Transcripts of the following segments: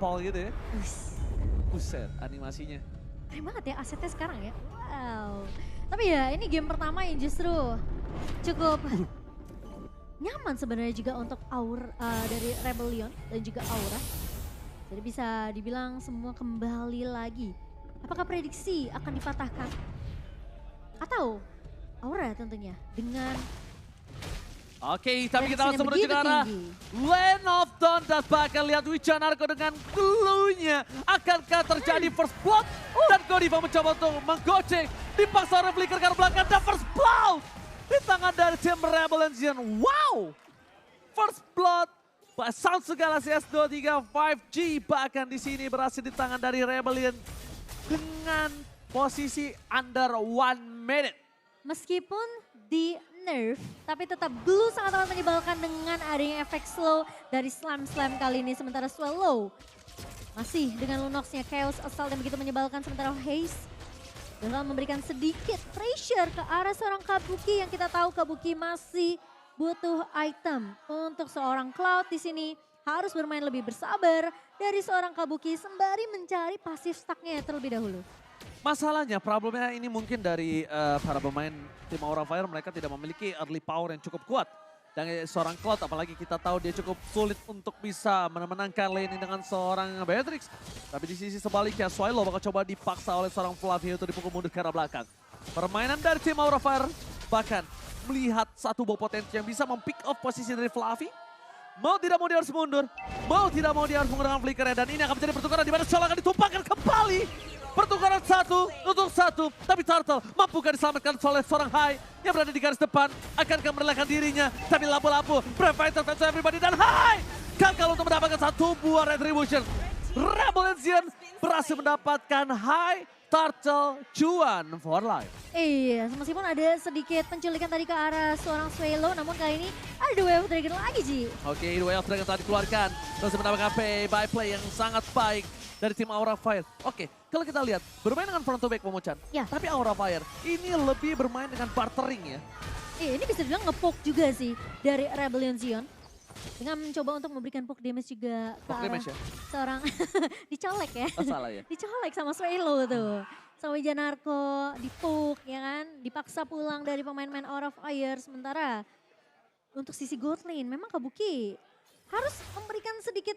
jempol gitu ya. Buset animasinya. Keren banget ya asetnya sekarang ya. Wow. Tapi ya ini game pertama yang justru cukup nyaman sebenarnya juga untuk dari Rebellion dan juga Aura. Jadi bisa dibilang semua kembali lagi. Apakah prediksi akan dipatahkan? Atau Aura tentunya dengan Oke, tapi kita langsung menuju prediksinya ke arah tinggi. Land of Dawn. Dan bahkan lihat Wijanarko dengan clue-nya. Akankah terjadi first blood? Dan Godiva mencoba untuk menggocek. Dipaksa oleh Flicker ke arah belakang. Dan first blood di tangan dari tim Rebel Legion. Wow! First blood. Sound segala CS23 5G. Bahkan di sini berhasil di tangan dari Rebellion. Dengan posisi under 1 minute. Meskipun di nerf, tapi tetap Blue sangat amat menyebalkan dengan adanya efek slow dari Slam kali ini. Sementara Swallow masih dengan Lunox-nya Chaos Assault yang begitu menyebalkan. Sementara Haze dalam memberikan sedikit pressure ke arah seorang Kabuki yang kita tahu Kabuki masih butuh item. Untuk seorang Cloud di sini harus bermain lebih bersabar dari seorang Kabuki sembari mencari pasif stacknya terlebih dahulu. Masalahnya, problemnya ini mungkin dari para pemain tim Aura Fire, mereka tidak memiliki early power yang cukup kuat. Dan seorang Cloud, apalagi kita tahu dia cukup sulit untuk bisa menangkan lane ini dengan seorang Beatrix. Tapi di sisi sebaliknya, Swallow bakal coba dipaksa oleh seorang Fluffy untuk dipukul mundur ke arah belakang. Permainan dari tim Aura Fire bahkan melihat satu ball potensi yang bisa mempick off posisi dari Fluffy. Mau tidak mau dia harus mundur, mau tidak mau dia harus menggunakan flickernya. Dan ini akan menjadi pertukaran di mana Shola akan ditumpahkan kembali. Pertukaran 1 untuk 1, tapi Turtle mampukah diselamatkan oleh seorang Hai yang berada di garis depan. Akankah merelakan dirinya, tapi lapu-lapu, Prefighter, Fans Everybody, dan Hai gagal untuk mendapatkan satu buah Retribution. Rebel Legion berhasil mendapatkan Hai, Turtle, cuan for life. Iya, meskipun ada sedikit penculikan tadi ke arah seorang Swallow, namun kali ini ada Way of Dragon lagi, Ji. Oke, Way of Dragon tadi dikeluarkan, terus mendapatkan pay by play yang sangat baik dari tim Aura Fire. Oke, kalau kita lihat, bermain dengan front to back Momochan. Ya. Tapi Aura Fire ini lebih bermain dengan bartering ya. Iya, ini bisa dibilang nge-poke juga sih dari Rebellion Zion. Dengan mencoba untuk memberikan poke damage juga ke Poke arah damage ya? seorang dicolek ya. Oh, salah ya? Dicolek sama Swallow tuh. Sama Wijanarko, dipuk ya kan. Dipaksa pulang dari pemain-pemain Aura Fire. Sementara untuk sisi gold lane memang Kabuki harus memberikan sedikit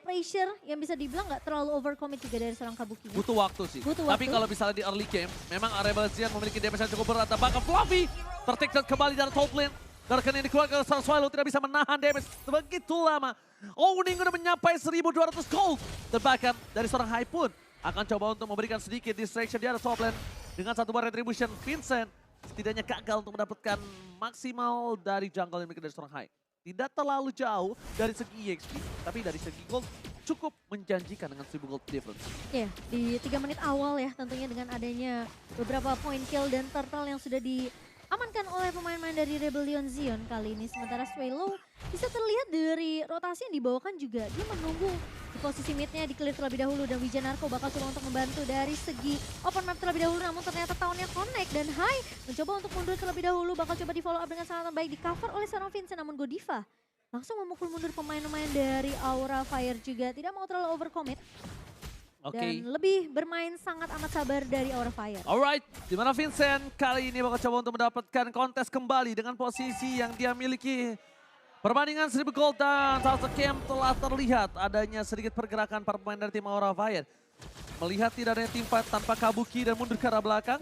pressure yang bisa dibilang nggak terlalu overcommit juga dari seorang Kabuki. Butuh waktu sih. Butuh Tapi waktu. kalau misalnya di early game, memang Rebel Legion memiliki damage yang cukup berat. Bahkan Fluffy tertiktat kembali dari top lane. Darkan ini dikeluarkan ke Swallow tidak bisa menahan damage begitu lama. Owning udah mencapai 1.200 gold. Dan bahkan dari seorang Hai pun akan coba untuk memberikan sedikit distraction di atas top lane. Dengan satu bar retribution, Vincent setidaknya gagal untuk mendapatkan maksimal dari jungle yang dimiliki dari seorang Hai. Tidak terlalu jauh dari segi EXP, tapi dari segi gold cukup menjanjikan dengan 1000 gold difference. Ya, di 3 menit awal ya tentunya dengan adanya beberapa point kill dan turtle yang sudah diamankan oleh pemain-pemain dari Rebellion Zion kali ini. Sementara Swallow bisa terlihat dari rotasi yang dibawakan juga. Dia menunggu di posisi midnya di clear terlebih dahulu dan Wijanarko bakal coba untuk membantu dari segi open map terlebih dahulu. Namun ternyata tahunnya connect dan Hai mencoba untuk mundur terlebih dahulu. Bakal coba di follow up dengan sangat baik di cover oleh seorang Vincent. Namun Godiva langsung memukul mundur pemain-pemain dari Aura Fire juga. Tidak mau terlalu overcommit. Oke. Dan lebih bermain sangat amat sabar dari Aura Fire. Alright, di mana Vincent kali ini bakal coba untuk mendapatkan kontes kembali dengan posisi yang dia miliki. Perbandingan 1000 gold dan Salsa Camp telah terlihat adanya sedikit pergerakan para pemain dari tim Aura Fire. Melihat tidak adanya team fight tanpa Kabuki dan mundur ke arah belakang.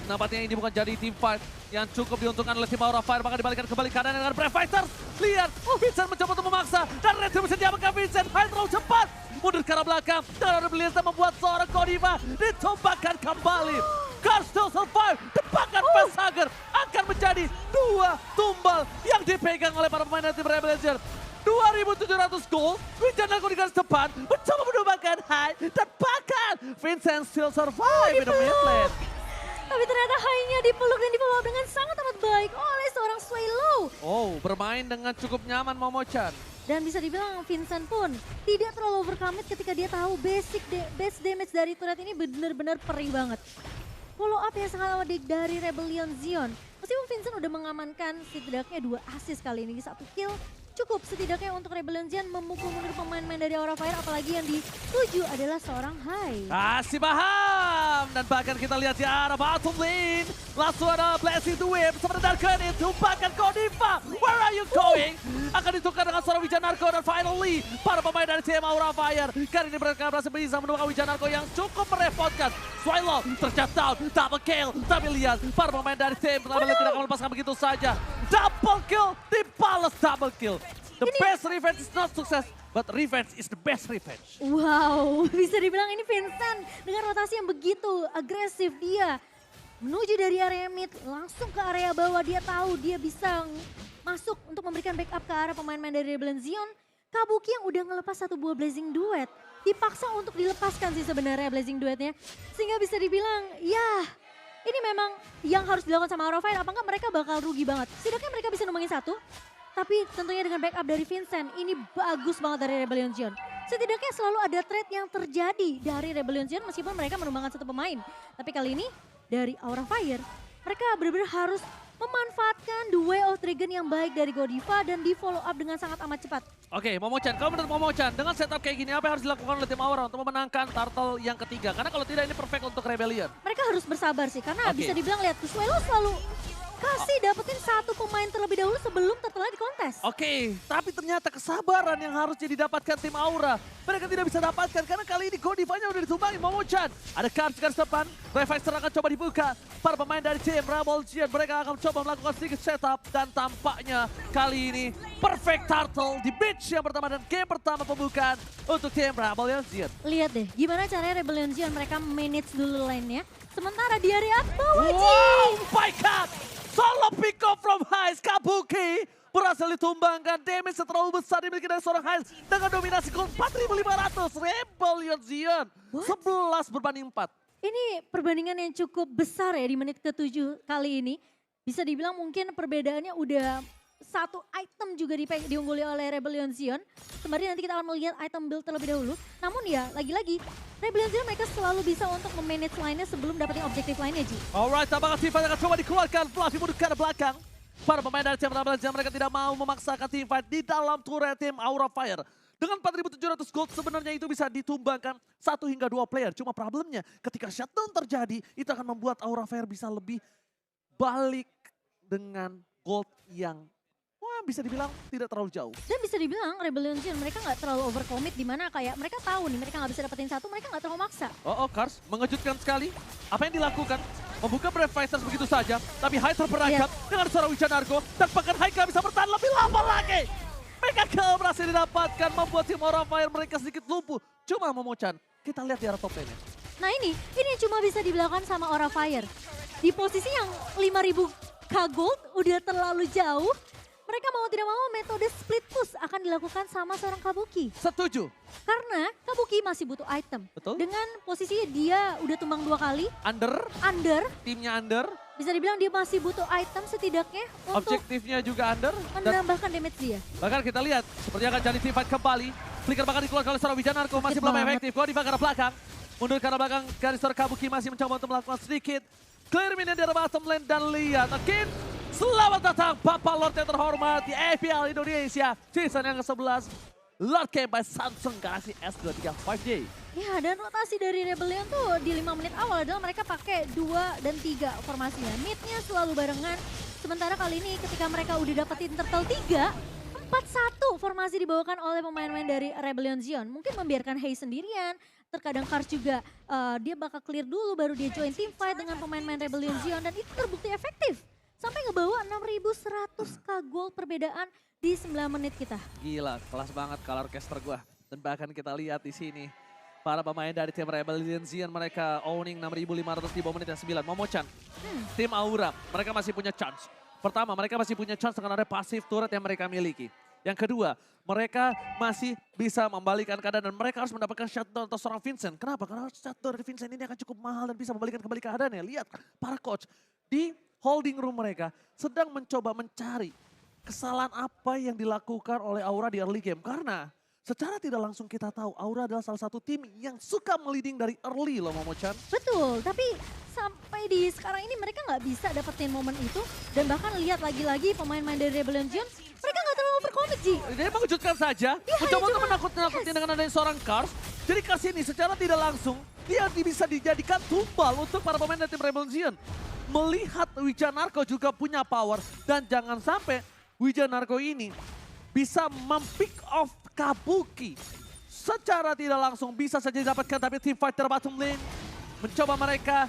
Nampaknya ini bukan jadi team fight yang cukup diuntungkan oleh tim Aura Fire. Bahkan dibalikan kembali keadaan dengan Prefighter. Lihat, Vincent mencoba untuk memaksa. Dan Retribution diamankan Vincent. Hai terlalu cepat. Mundur ke arah belakang. Dan ada Blizzard membuat seorang Godiva ditumpahkan kembali. Guard still survive. Tebakan Facehager akan menjadi 2 tumbal yang dipegang oleh para pemain dari tim Rebel Legion. 2.700 gold, Wijanarko di garis depan, mencoba menumbangkan Hai, dan bahkan Vincent still survive in the mid lane. Tapi ternyata Hai-nya dipeluk dan dibawa dengan sangat amat baik oleh seorang Swallow. Oh, bermain dengan cukup nyaman Momochan. Dan bisa dibilang Vincent pun tidak terlalu overcommit ketika dia tahu base damage dari turret ini benar-benar perih banget. Follow up yang sangat amat dari Rebellion Zion. Meskipun Vincent udah mengamankan setidaknya 2 assist kali ini di 1 kill. cukup setidaknya untuk Rebellion Zion memukul mundur pemain-pemain dari Aura Fire, apalagi yang dituju adalah seorang Hai. Kasih paham. Dan bahkan kita lihat di arah bottom lane. Langsung ada Blessing the Whip. Sebentar Kenneth, tumpahkan Godiva. Where are you going? Akan ditukar dengan seorang Wijanarko dan finally para pemain dari tim Aura Fire. Kali ini mereka berhasil bisa menemukan Wijanarko yang cukup merepotkan. Swilo terjatuh, double kill. Tapi lihat para pemain dari tim tidak akan melepaskan begitu saja. Double kill, dibalas double kill. The best revenge is not success, but revenge is the best revenge. Wow, bisa dibilang ini Vincent dengan rotasi yang begitu agresif. Dia menuju dari area mid langsung ke area bawah. Dia tahu dia bisa masuk untuk memberikan backup ke arah pemain-pemain dari Rebellion Zion. Kabuki yang udah ngelepas satu buah Blazing Duet dipaksa untuk dilepaskan sih sebenarnya Blazing Duetnya. Sehingga bisa dibilang ya ini memang yang harus dilakukan sama Aura Fire. Apa enggak mereka bakal rugi banget. Setidaknya mereka bisa numbangin satu. Tapi tentunya dengan backup dari Vincent, ini bagus banget dari Rebellion Zion. Setidaknya selalu ada trade yang terjadi dari Rebellion Zion meskipun mereka menumbangkan satu pemain. Tapi kali ini dari Aura Fire, mereka benar-benar harus memanfaatkan the way of dragon yang baik dari Godiva dan di follow up dengan sangat amat cepat. Oke, Momochan, kalau menurut Momochan, dengan setup kayak gini apa yang harus dilakukan oleh tim Aura untuk memenangkan turtle yang ketiga? Karena kalau tidak ini perfect untuk Rebellion. Mereka harus bersabar sih, karena bisa dibilang lihat Kuswelo selalu kasih dapetin satu pemain terlebih dahulu sebelum turtle di kontes. Oke, tapi ternyata kesabaran yang harusnya didapatkan tim Aura. Mereka tidak bisa dapatkan karena kali ini Godivanya udah ditumbangi Momochan. Ada cards garis depan, Revicer akan coba dibuka. Para pemain dari tim Rebel Zion mereka akan coba melakukan sedikit setup. Dan tampaknya kali ini perfect turtle di match yang pertama dan game pertama pembukaan untuk tim Rebel Zion. Lihat deh, gimana caranya Rebellion Zion mereka manage dulu lane-nya. Sementara di area bawah Wow, my God! Solo pick up from Haiz, Kabuki berhasil ditumbangkan. Damage terlalu besar dimiliki dari seorang Haiz dengan dominasi gol 4.500. Rebellion Zion 11 berbanding 4. Ini perbandingan yang cukup besar ya di menit ke-7 kali ini. Bisa dibilang mungkin perbedaannya udah satu item juga diungguli oleh Rebellion Zion. Kemarin nanti kita akan melihat item build terlebih dahulu. Namun ya lagi-lagi Rebellion Zion mereka selalu bisa untuk memanage line-nya sebelum dapetin objektif lainnya, Ji. Alright, tampaknya teamfight akan coba dikeluarkan. Fluffy mundur ke belakang. Para pemain dari tim Rebellion Zion mereka tidak mau memaksakan teamfight di dalam turret tim Aura Fire. Dengan 4.700 gold sebenarnya itu bisa ditumbangkan 1 hingga 2 player. Cuma problemnya ketika shutdown terjadi itu akan membuat Aura Fire bisa lebih balik dengan gold yang bisa dibilang tidak terlalu jauh. Dan bisa dibilang Rebellion Zion mereka nggak terlalu overcommit di mana kayak mereka tahu nih mereka nggak bisa dapetin satu, mereka nggak terlalu maksa. Kars mengejutkan sekali. Apa yang dilakukan? Membuka Brave Fighters begitu saja, tapi Hai terperangkap dengan seorang Wijanarko dan bahkan Haika bisa bertahan lebih lama lagi. Mega kill berhasil didapatkan membuat tim Aura Fire mereka sedikit lumpuh. Cuma Momochan, kita lihat di arah top lane-nya. Nah ini cuma bisa dilakukan sama Aura Fire. Di posisi yang 5.000k gold udah terlalu jauh. Mereka mau tidak mau metode split push akan dilakukan sama seorang Kabuki. Setuju. Karena Kabuki masih butuh item. Betul. Dengan posisi dia udah tumbang 2 kali. Under. Timnya under. Bisa dibilang dia masih butuh item setidaknya untuk objektifnya juga under. Menambahkan damage dia. Bahkan kita lihat sepertinya akan jadi teamfight kembali. Flicker bahkan dikeluarkan oleh seorang Wijanarko masih belum efektif. Godiva ke arah belakang. Mundur ke arah belakang. Garis seorang Kabuki masih mencoba untuk melakukan sedikit clear minion di arah bottom lane. Dan lihat again. Selamat datang Bapak Lord yang terhormat di FPL Indonesia. Season yang ke-11. Lord Game by Samsung Galaxy S23 5G. Ya dan rotasi dari Rebellion tuh di 5 menit awal adalah mereka pakai 2 dan 3 formasinya. Midnya selalu barengan. Sementara kali ini ketika mereka udah dapetin turtle 3. 4-1 formasi dibawakan oleh pemain-pemain dari Rebellion Zion. Mungkin membiarkan Hay sendirian. Terkadang Kars juga dia bakal clear dulu baru dia join team fight dengan pemain-pemain Rebellion Zion. Dan itu terbukti efektif. Sampai ngebawa 6.100k gold perbedaan di 9 menit kita. Gila, kelas banget color caster gua. Dan bahkan kita lihat di sini para pemain dari tim Rebellion Zion mereka owning 6.500 di bawah menit yang 9. Momochan, tim Aura, mereka masih punya chance. Pertama, mereka masih punya chance dengan ada pasif turret yang mereka miliki. Yang kedua, mereka masih bisa membalikan keadaan dan mereka harus mendapatkan shutdown atau seorang Vincent. Kenapa? Karena shutdown dari Vincent ini akan cukup mahal dan bisa membalikan kembali keadaannya. Lihat, para coach di holding room mereka sedang mencoba mencari kesalahan apa yang dilakukan oleh Aura di early game. Karena secara tidak langsung kita tahu Aura adalah salah satu tim yang suka meliding dari early loh Momochan. Betul, tapi sampai di sekarang ini mereka nggak bisa dapetin momen itu. Dan bahkan lihat lagi-lagi pemain-pemain dari Rebellion Zion, mereka nggak terlalu overcommit, Ji. Dia mengejutkan saja, mencoba untuk cuma- menakut-nakuti dengan adanya seorang Cars. Jadi Cars ini secara tidak langsung, dia bisa dijadikan tumbal untuk para pemain dari tim Rebel Zion. Melihat Wijanarko juga punya power, dan jangan sampai Wijanarko ini bisa mempick off Kabuki. Secara tidak langsung bisa saja didapatkan, tapi tim fighter bottom lane mencoba mereka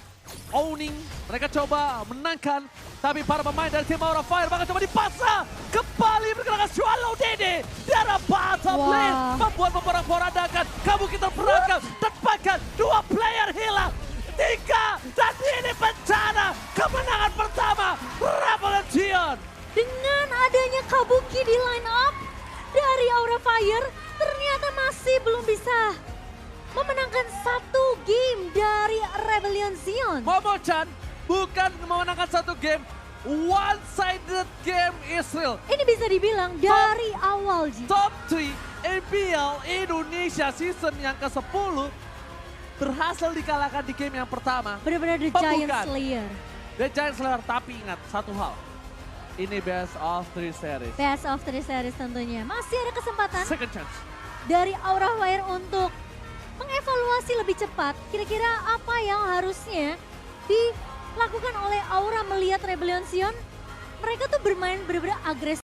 owning, mereka coba menangkan. Tapi para pemain dari tim Aura Fire bakal coba dipaksa. Kembali bergerakan Swallow Dede dari bottom lane. Membuat memporak-porandakan. Kabuki terperangkap dan bahkan 2 player hilang. 3 dan ini bencana. Kemenangan pertama Rebel Zion. Dengan adanya Kabuki di line up dari Aura Fire, ternyata masih belum bisa memenangkan 1 game dari Rebellion Zion. Momo-chan bukan memenangkan 1 game, one-sided game Israel. Ini bisa dibilang dari awal, Ji. Top 3 APL Indonesia season yang ke-10 berhasil dikalahkan di game yang pertama. Benar-benar The Pembukaan. Giant Slayer. The Giant Slayer, tapi ingat satu hal. Ini best of 3 series. Best of 3 series tentunya. Masih ada kesempatan Second chance. dari Aura Fire untuk mengevaluasi lebih cepat. Kira-kira apa yang harusnya dilakukan oleh Aura melihat Rebellion Zion? Mereka tuh bermain benar-benar agresif.